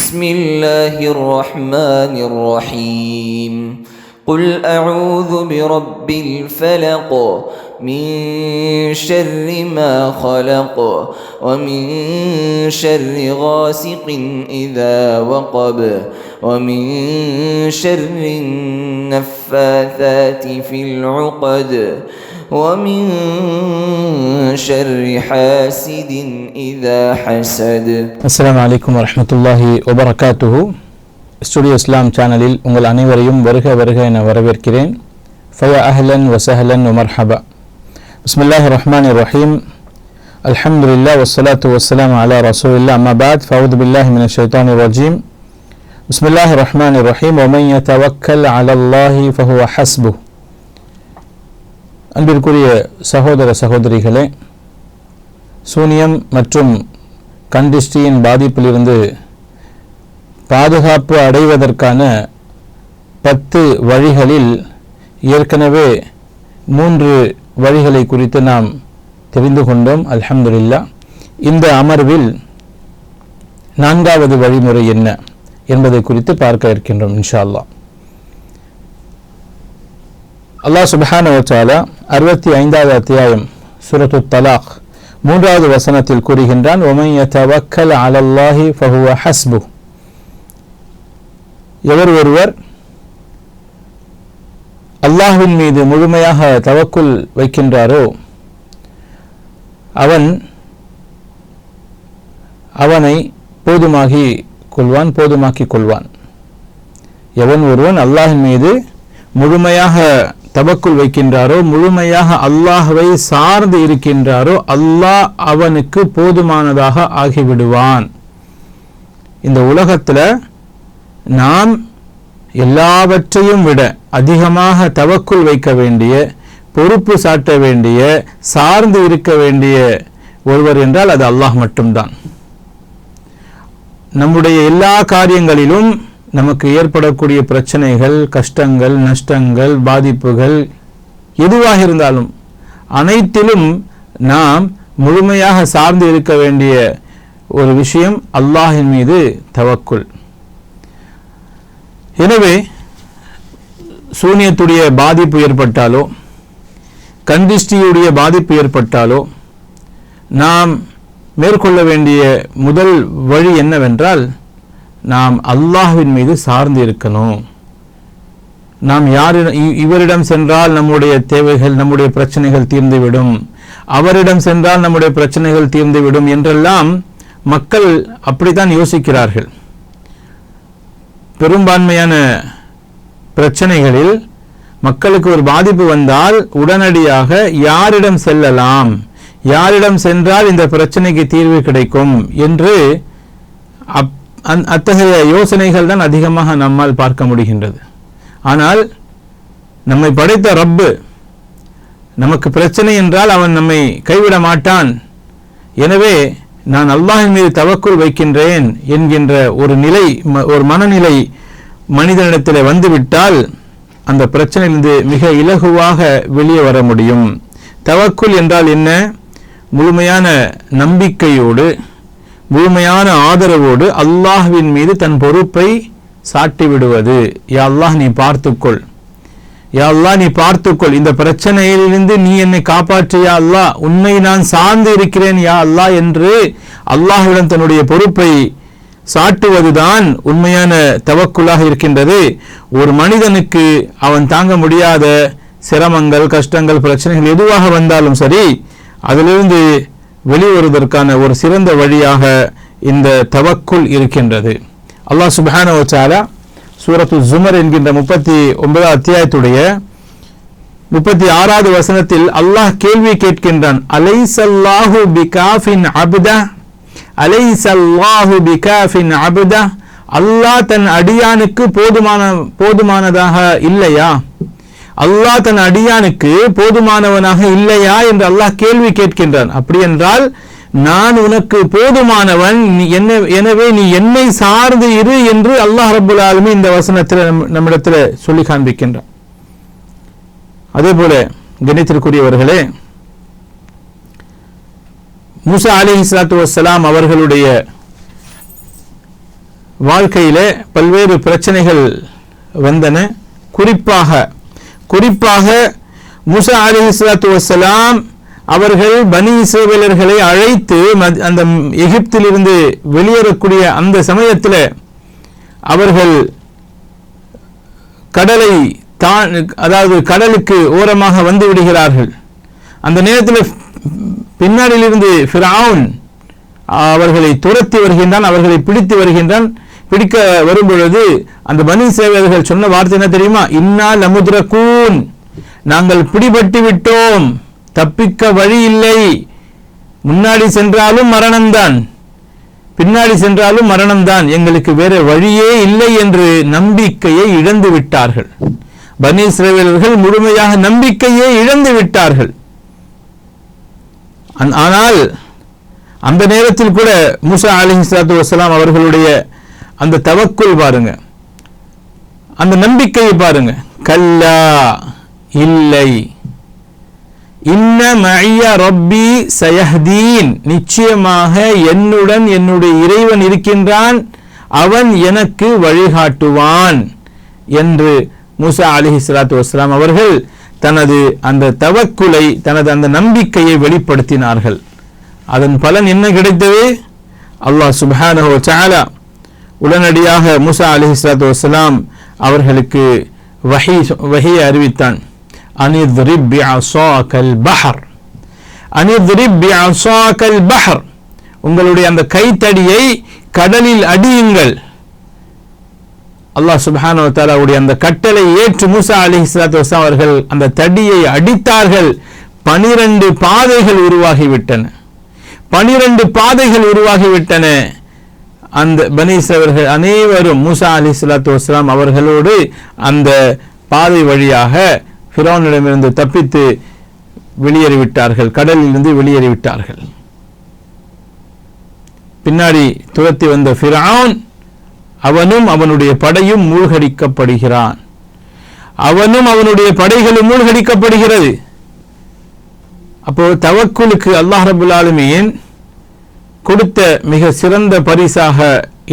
بسم الله الرحمن الرحيم قل أعوذ برب الفلق من شر ما خلق ومن شر غاسق إذا وقب ومن شر النفاثات في العقد ومن شر حاسد إذا حسد. السلام عليكم ورحمة الله وبركاته. Studio இஸ்லாம் சேனலில் உங்கள் அனைவரையும் வருக வருக என வரவேற்கிறேன். ஃபயா அஹ்லன் வசஹலன் வமர்ஹபா. பிஸ்மில்லாஹிர் ரஹ்மானிர் ரஹீம். அல்ஹம்துலில்லாஹ் வஸ்ஸலாத்து வஸ்ஸலாமு அலா ரசூலில்லாஹ். அம்மா பஅத். ஃபஅஊது பில்லாஹி மினஷ் ஷைத்தானிர் ரஜீம். பிஸ்மில்லாஹிர் ரஹ்மானிர் ரஹீம். வமன் யதவக்கல் அலல்லாஹி ஃபஹுவ ஹஸ்புஹ். அன்பிற்குரிய சகோதர சகோதரிகளே, சூனியம் மற்றும் கண்திஷ்டியின் பாதிப்பிலிருந்து பாதுகாப்பு அடைவதற்கான 10 வழிகளில் ஏற்கனவே 3 வழிகளை குறித்து நாம் தெரிந்து கொண்டோம். அல்ஹம்துலில்லாஹ். இந்த அமர்வில் 4வது வழிமுறை என்ன என்பதை குறித்து பார்க்க இருக்கின்றோம் இன்ஷா அல்லாஹ். அல்லாஹ் சுப்ஹானஹு வ தஆலா 65வது அத்தியாயம் சூரத்து தலாக் 3வது வசனத்தில் கூறுகின்றான், வமன் யதவக்கல் அலல்லாஹி ஃபஹுவ ஹஸ்புஹ். எவர் ஒருவர் அல்லாஹ்வின் மீது முழுமையாக தவக்குல் வைக்கின்றாரோ அவனை போதுமாக்கிக் கொள்வான். எவன் ஒருவன் அல்லாஹ்வின் மீது முழுமையாக தவக்குல் வைக்கின்றாரோ, முழுமையாக அல்லாஹ்வை சார்ந்து இருக்கின்றாரோ, அல்லாஹ் அவனுக்கு போதுமானதாக ஆகிவிடுவான். இந்த உலகத்தில் நாம் எல்லாவற்றையும் விட அதிகமாக தவக்குல் வைக்க வேண்டிய, பொறுப்பு சாட்ட வேண்டிய, சார்ந்து இருக்க வேண்டிய ஒருவர் என்றால் அது அல்லாஹ் மட்டும்தான். நம்முடைய எல்லா காரியங்களிலும் நமக்கு ஏற்படக்கூடிய பிரச்சனைகள், கஷ்டங்கள், நஷ்டங்கள், பாதிப்புகள் எதுவாக இருந்தாலும் அனைத்திலும் நாம் முழுமையாக சார்ந்து இருக்க வேண்டிய ஒரு விஷயம் அல்லாஹின் மீது தவக்குல். எனவே சூனியத்துடைய பாதிப்பு ஏற்பட்டாலோ, கண்திஷ்டியுடைய பாதிப்பு ஏற்பட்டாலோ நாம் மேற்கொள்ள வேண்டிய முதல் வழி என்னவென்றால், நாம் அல்லாஹ்வின் மீது சார்ந்து இருக்கணும். நாம் இவரிடம் சென்றால் நம்முடைய தேவைகள், நம்முடைய பிரச்சனைகள் தீர்ந்துவிடும், அவரிடம் சென்றால் நம்முடைய பிரச்சனைகள் தீர்ந்துவிடும் என்றெல்லாம் மக்கள் அப்படித்தான் யோசிக்கிறார்கள். பெரும்பான்மையான பிரச்சனைகளில் மக்களுக்கு ஒரு பாதிப்பு வந்தால் உடனடியாக யாரிடம் செல்லலாம், யாரிடம் சென்றால் இந்த பிரச்சனைக்கு தீர்வு கிடைக்கும் என்று அத்தகைய யோசனைகள் தான் அதிகமாக நம்மால் பார்க்க முடிகின்றது. ஆனால் நம்மை படைத்த ரப்பு நமக்கு பிரச்சனை என்றால் அவன் நம்மை கைவிட மாட்டான். எனவே நான் அல்லாஹ்வின் மீது தவக்குல் வைக்கின்றேன் என்கின்ற ஒரு மனநிலை மனிதனிடத்தில் வந்துவிட்டால் அந்த பிரச்சனையிலிருந்து மிக இலகுவாக வெளியே வர முடியும். தவக்குல் என்றால் என்ன? முழுமையான நம்பிக்கையோடு, முழுமையான ஆதரவோடு அல்லாஹ்வின் மீது தன் பொறுப்பை சாட்டி விடுவது. யா அல்லாஹ் நீ பார்த்துக்கொள், யா அல்லாஹ் நீ பார்த்துக்கொள், இந்த பிரச்சனையிலிருந்து நீ என்னை காப்பாற்று யா அல்லாஹ், உன்னை நான் சார்ந்து இருக்கிறேன் யா அல்லாஹ் என்று அல்லாஹ்விடம் தன்னுடைய பொறுப்பை சாட்டுவதுதான் உண்மையான தவக்குலாக இருக்கின்றது. ஒரு மனிதனுக்கு அவன் தாங்க முடியாத சிரமங்கள், கஷ்டங்கள், பிரச்சனைகள் எதுவாக வந்தாலும் சரி, அதிலிருந்து வெளிவருவதற்கான ஒரு சிறந்த வழியாக இந்த தவக்குல் இருக்கின்றது. அல்லாஹ் சுப்ஹானஹு வ தஆலா சூரத்து ஜுமர் என்கின்ற 39வது அத்தியாயத்துடைய 36வது வசனத்தில் அல்லாஹ் கேள்வி கேட்கின்றான், அலைஸல்லாஹு பிகாஃபின் அப்தா, அலைஸல்லாஹு பிகாஃபின் அப்தா, அல்லாஹ் தன் அடியானுக்கு போதுமானதாக இல்லையா, அல்லாஹ் தன் அடியானுக்கு போதுமானவனாக இல்லையா என்று அல்லாஹ் கேள்வி கேட்கின்றான். அப்படி என்றால் நான் உனக்கு போதுமானவன், எனவே நீ என்னை சார்ந்து இரு என்று அல்லாஹ் ரப்புல் ஆலமீன் இந்த வசனத்தில் நம்மிடத்தில் சொல்லி காண்பிக்கின்றான். அதே போல கணித்திற்குரியவர்களே, மூசா அலைஹிஸ்ஸலாத்து வஸ்ஸலாம் அவர்களுடைய வாழ்க்கையிலே பல்வேறு பிரச்சனைகள் வந்தன. குறிப்பாக மூசா அலைஹிஸ்ஸலாத்து வஸ்ஸலாம் அவர்கள் பனி இஸ்ரவேலர்களை அழைத்து அந்த எகிப்திலிருந்து வெளியேறக்கூடிய அந்த சமயத்தில் அவர்கள் கடலை அதாவது கடலுக்கு ஓரமாக வந்து விடுகிறார்கள். அந்த நேரத்தில் பின்னாடியிலிருந்து ஃபிரௌன் அவர்களை துரத்தி வருகின்றான், அவர்களை பிடித்து வருகின்றான். பிடிக்க வரும்பொழுது அந்த பனி இஸ்ரவேலர்கள் சொன்ன வார்த்தை என்ன தெரியுமா? இன்னா லமுத்ரகூன், நாங்கள் பிடிபட்டு விட்டோம், தப்பிக்க வழி இல்லை, முன்னாடி சென்றாலும் மரணம்தான், பின்னாடி சென்றாலும் மரணம்தான், எங்களுக்கு வேற வழியே இல்லை என்று நம்பிக்கையை இழந்து விட்டார்கள். பனி இஸ்ரவேலர்கள் முழுமையாக நம்பிக்கையை இழந்து விட்டார்கள். ஆனால் அந்த நேரத்தில் கூட மூசா அலைஹிஸ்ஸலாத்து வஸ்ஸலாம் அவர்களுடைய அந்த தவக்குல் பாருங்க, அந்த நம்பிக்கையை பாருங்க. கல்லா, இல்லை, இன்ன மஅய்ய ரப்பி சயஹ்தீன், நிச்சயமாக என்னுடன் என்னுடைய இறைவன் இருக்கின்றான், அவன் எனக்கு வழிகாட்டுவான் என்று மூசா அலைஹிஸ்ஸலாத்து வஸ்ஸலாம் அவர்கள் தனது அந்த தவக்குலை, தனது அந்த நம்பிக்கையை வெளிப்படுத்தினார்கள். அதன் பலன் என்ன கிடைத்தது? அல்லாஹ் சுப்ஹானஹு வ தஆலா உடனடியாக மூசா அலைஹிஸ்ஸலாத்து வஸ்ஸலாம் அவர்களுக்கு வஹீயை அறிவித்தான். அனித்ரிப் பிஅஸாகல் பஹர், அனித்ரிப் பிஅஸாகல் பஹர், உங்களுடைய அந்த கைத்தடியை கடலில் அடியுங்கள். அல்லாஹ் சுப்ஹானஹு வ தஆலாவுடைய அந்த கட்டளை ஏற்று மூசா அலைஹிஸ்ஸலாத்து வஸ்ஸலாம் அவர்கள் அந்த தடியை அடித்தார்கள். 12 பாதைகள் உருவாகிவிட்டன. 12 பாதைகள் உருவாகிவிட்டன. அந்த பனி இஸ்ரவேலர்கள் அனைவரும் மூசா அலைஹிஸ்ஸலாத்து வஸ்ஸலாம் அவர்களோடு அந்த பாதை வழியாக ஃபிரௌனிடமிருந்து தப்பித்து வெளியேறிவிட்டார்கள், கடலிலிருந்து வெளியேறிவிட்டார்கள். பின்னாடி துரத்தி வந்த ஃபிரௌன் அவனும் அவனுடைய படையும் மூழ்கடிக்கப்படுகிறான். அவனும் அவனுடைய படைகளும் மூழ்கடிக்கப்படுகிறது. அப்போ தவக்குலுக்கு அல்லாஹ் ரப்பல் ஆலமீன் கொடுத்த மிக சிறந்த பரிசாக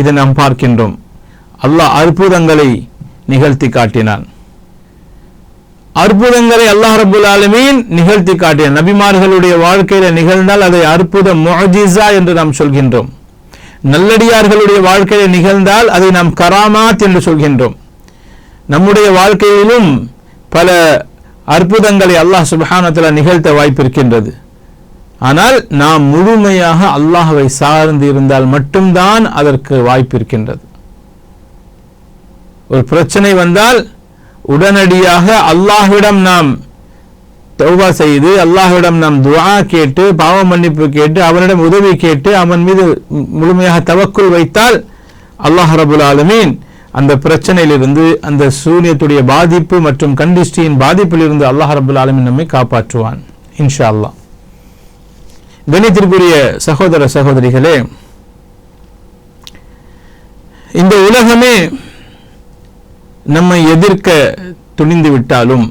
இதை நாம் பார்க்கின்றோம். அல்லாஹ் அற்புதங்களை நிகழ்த்தி காட்டினான். அற்புதங்களை அல்லாஹ் ரப்பல் ஆலமீன் நிகழ்த்தி காட்டினான். நபிமார்களுடைய வாழ்க்கையில நிகழ்ந்தால் அதை அற்புத முஅஜிஸா என்று நாம் சொல்கின்றோம். நல்லடியார்களுடைய வாழ்க்கையில நிகழ்ந்தால் அதை நாம் கராமாத் என்று சொல்கின்றோம். நம்முடைய வாழ்க்கையிலும் பல அற்புதங்களை அல்லாஹ் சுப்ஹானஹு வ தஆலா நிகழ்த்த வாய்ப்பிருக்கின்றது. ஆனால் நாம் முழுமையாக அல்லாஹ்வை சார்ந்து இருந்தால் மட்டும்தான் அதற்கு வாய்ப்பிருக்கின்றது. ஒரு பிரச்சனை வந்தால் உடனடியாக அல்லாஹ்விடம் நாம் தௌபா செய்து, அல்லாஹ்விடம் நாம் துஆ கேட்டு, பாவ மன்னிப்பு கேட்டு, அவனிடம் உதவி கேட்டு, அவன் மீது முழுமையாக தவக்குல் வைத்தால் அல்லாஹ் ரப்பல் ஆலமீன் அந்த பிரச்சனையிலிருந்து, அந்த சூனியத்துடைய பாதிப்பு மற்றும் கண்டிஷ்டியின் பாதிப்பிலிருந்து அல்லாஹ் ரப்பல் ஆலமீன் நம்மை காப்பாற்றுவான் இன்ஷா அல்லாஹ். கணித்திற்குரிய சகோதர சகோதரிகளே, இந்த உலகமே நம்மை எதிர்க்க துணிந்து விட்டாலும்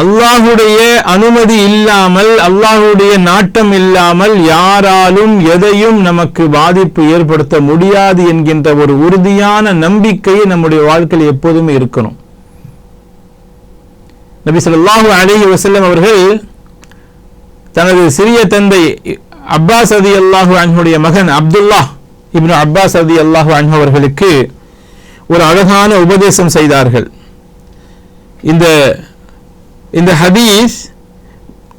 அல்லாஹுடைய அனுமதி இல்லாமல், அல்லாஹுடைய நாட்டம் இல்லாமல் யாராலும் எதையும் நமக்கு பாதிப்பு ஏற்படுத்த முடியாது என்கின்ற ஒரு உறுதியான நம்பிக்கையை நம்முடைய வாழ்க்கையில் எப்போதுமே இருக்கணும். நபி ஸல்லல்லாஹு அலைஹி வஸல்லம் அவர்கள் தனது சிறிய தந்தை அப்பாஸ் ரலியல்லாஹு அன்ஹுடைய மகன் அப்துல்லாஹ் இப்னு அப்பாஸ் ரலியல்லாஹு அன்ஹு அவர்களுக்கு ஒரு அழகான உபதேசம் செய்தார்கள். இந்த ஹதீஸ்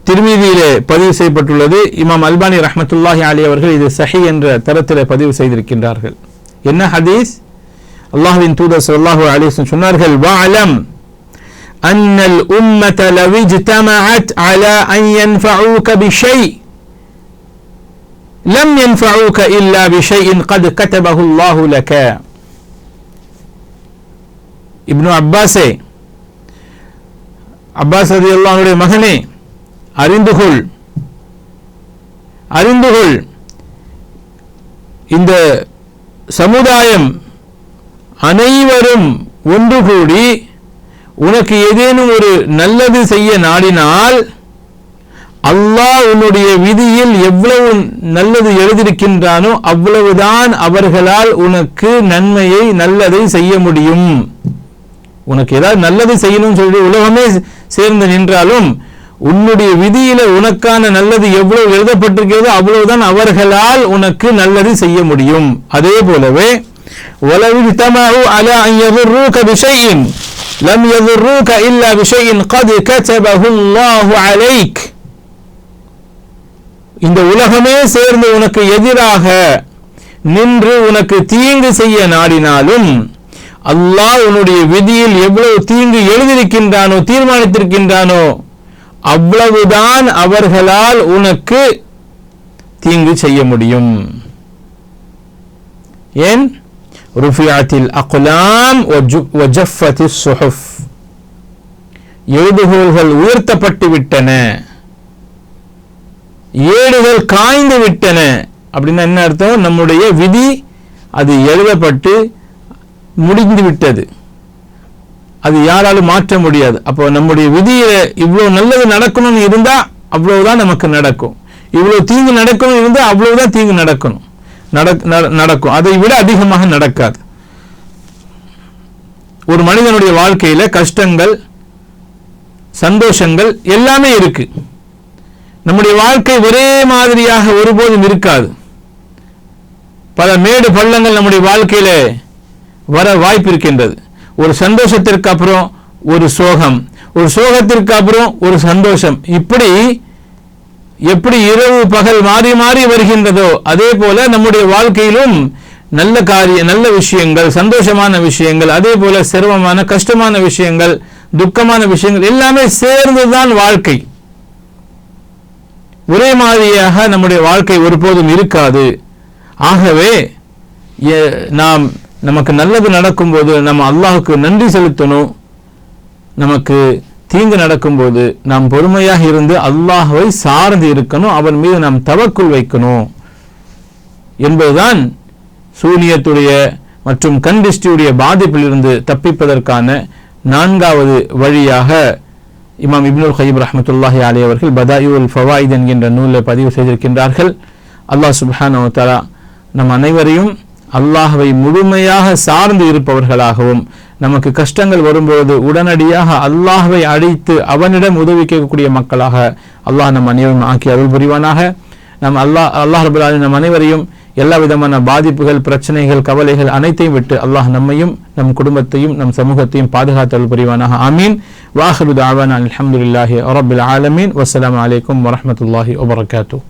திர்மிதியிலே பதிவு செய்யப்பட்டுள்ளது. இமாம் அல்பானி ரஹ்மத்துல்லாஹி அலைஹி அவர்கள் இது சஹீஹ் என்ற தரத்திலே பதிவு செய்திருக்கின்றார்கள். என்ன ஹதீஸ்? அல்லாஹ்வின் தூதர் ஸல்லல்லாஹு அலைஹி வஸல்லம் சொன்னார்கள், வஅலம் அன்னல் உம்மத லவ் இஜ்தமஅத் அலா அன் யன்ஃபஊக பிஷை லம் யன்ஃபஊக இல்லா பிஷைஇன் கத் கதபஹு அல்லாஹு லக. இப்னு அப்பாஸே, அப்பாஸ் ரலியல்லாஹு அன்ஹுடைய மகனே, அறிந்துகொள், இந்த சமுதாயம் அனைவரும் ஒன்று கூடி உனக்கு ஏதேனும் ஒரு நல்லது செய்ய நாடினால் அல்லாஹ் உன்னுடைய விதியில் எவ்வளவு நல்லது எழுதியிருக்கின்றானோ அவ்வளவுதான் அவர்களால் உனக்கு நன்மையை நல்லதை செய்ய முடியும். உனக்கு ஏதாவது நல்லது செய்யணும்னு சொல்லி உலகமே சேர்ந்து நின்றாலும் உன்னுடைய விதியில உனக்கான நல்லது எவ்வளவு எழுதப்பட்டிருக்கிறதோ அவ்வளவுதான் அவர்களால் உனக்கு நல்லது செய்ய முடியும். அதே போலவே وَلَوِ اجْتَمَعُوا عَلَى أَنْ يَضُرُّوكَ بِشَيْءٍ لَمْ يَضُرُّوكَ إِلَّا بِشَيْءٍ قَدْ كَتَبَهُ اللَّهُ عَلَيْكَ. இந்த உலகமே சேர்ந்து உனக்கு எதிராக நின்று உனக்கு தீங்கு செய்ய நாடினாலும் அல்லாஹ் உன்னுடைய விதியில் எவ்வளவு தீங்கு எழுதியிருக்கின்றானோ தீர்மானித்திருக்கின்றானோ அவ்வளவுதான் அவர்களால் உனக்கு தீங்கு செய்ய முடியும். ஏன்? ருஃபியாத்தில் அக்லாம் வஜஃபத்திஸ் சுஹுஃப், எழுதுகோல்கள் உயர்த்தப்பட்டு விட்டன, ஏடுகள் காய்ந்து விட்டன. அப்படின்னா என்ன அர்த்தம்? நம்முடைய விதி அது எழுதப்பட்டு முடிந்து விட்டது, அது யாராலும் மாற்ற முடியாது. அப்போ நம்முடைய விதியில இவ்வளவு நல்லது நடக்கணும்னு இருந்தா அவ்வளவுதான் நமக்கு நடக்கும், இவ்வளவு தீங்கு நடக்கணும் இருந்தா அவ்வளவுதான் தீங்கு நடக்கணும் நடக்கும், அதை விட அதிகமாக நடக்காது. ஒரு மனிதனுடைய வாழ்க்கையில கஷ்டங்கள் சந்தோஷங்கள் எல்லாமே இருக்கு. நம்முடைய வாழ்க்கை ஒரே மாதிரியாக ஒருபோதும் இருக்காது. பல மேடு பள்ளங்கள் நம்முடைய வாழ்க்கையில வர வாய்ப்பு இருக்கின்றது. ஒரு சந்தோஷத்திற்கு அப்புறம் ஒரு சோகம், ஒரு சோகத்திற்கு அப்புறம் ஒரு சந்தோஷம், இப்படி எப்படி இரவு பகல் மாறி மாறி வருகின்றதோ அதே போல நம்முடைய வாழ்க்கையிலும் நல்ல விஷயங்கள், சந்தோஷமான விஷயங்கள், அதே போல சிரமமான கஷ்டமான விஷயங்கள், துக்கமான விஷயங்கள் எல்லாமே சேர்ந்துதான் வாழ்க்கை. ஒரே மாதிரியாக நம்முடைய வாழ்க்கை ஒருபோதும் இருக்காது. ஆகவே நமக்கு நல்லது நடக்கும்போது நம்ம அல்லாஹுக்கு நன்றி செலுத்தணும். நமக்கு தீங்கு நடக்கும்போது நாம் பொறுமையாக இருந்து அல்லாஹ்வை சார்ந்து இருக்கணும், அவன் மீது நாம் தவக்குல் வைக்கணும் என்பதுதான் சூனியத்துடைய மற்றும் கண்டிஷ்டியுடைய பாதிப்பிலிருந்து தப்பிப்பதற்கான 4வது வழியாக இமாம் இப்னுல் கய்யிம் ரஹ்மத்துல்லாஹி அலைஹி அவர்கள் பதாயிஉல் ஃபவாயித் என்கின்ற நூலில் பதிவு செய்திருக்கின்றார்கள். அல்லாஹ் சுப்ஹானஹு வ தஆலா நம் அனைவரையும் அல்லாஹ்வை முழுமையாக சார்ந்து இருப்பவர்களாகவும், நமக்கு கஷ்டங்கள் வரும்போது உடனடியாக அல்லாஹ்வை அழைத்து அவனிடம் உதவி கேட்கக்கூடிய மக்களாக அல்லாஹ் நம் அனைவரும் ஆக்கி அருள் புரிவானாக. அல்லாஹ் ரப்பல் ஆலமீன் நம் அனைவரையும் எல்லா விதமான பாதிப்புகள், பிரச்சனைகள், கவலைகள் அனைத்தையும் விட்டு அல்லாஹ் நம்மையும் நம் குடும்பத்தையும் நம் சமூகத்தையும் பாதுகாத்து அருள் புரிவானாக. ஆமீன். வாஹிரு தஅவானா அல்ஹம்துலில்லாஹி ரப்பில் ஆலமீன். வஸ்ஸலாமு அலைக்கும் வரஹ்மத்துல்லாஹி வபரகாத்துஹு.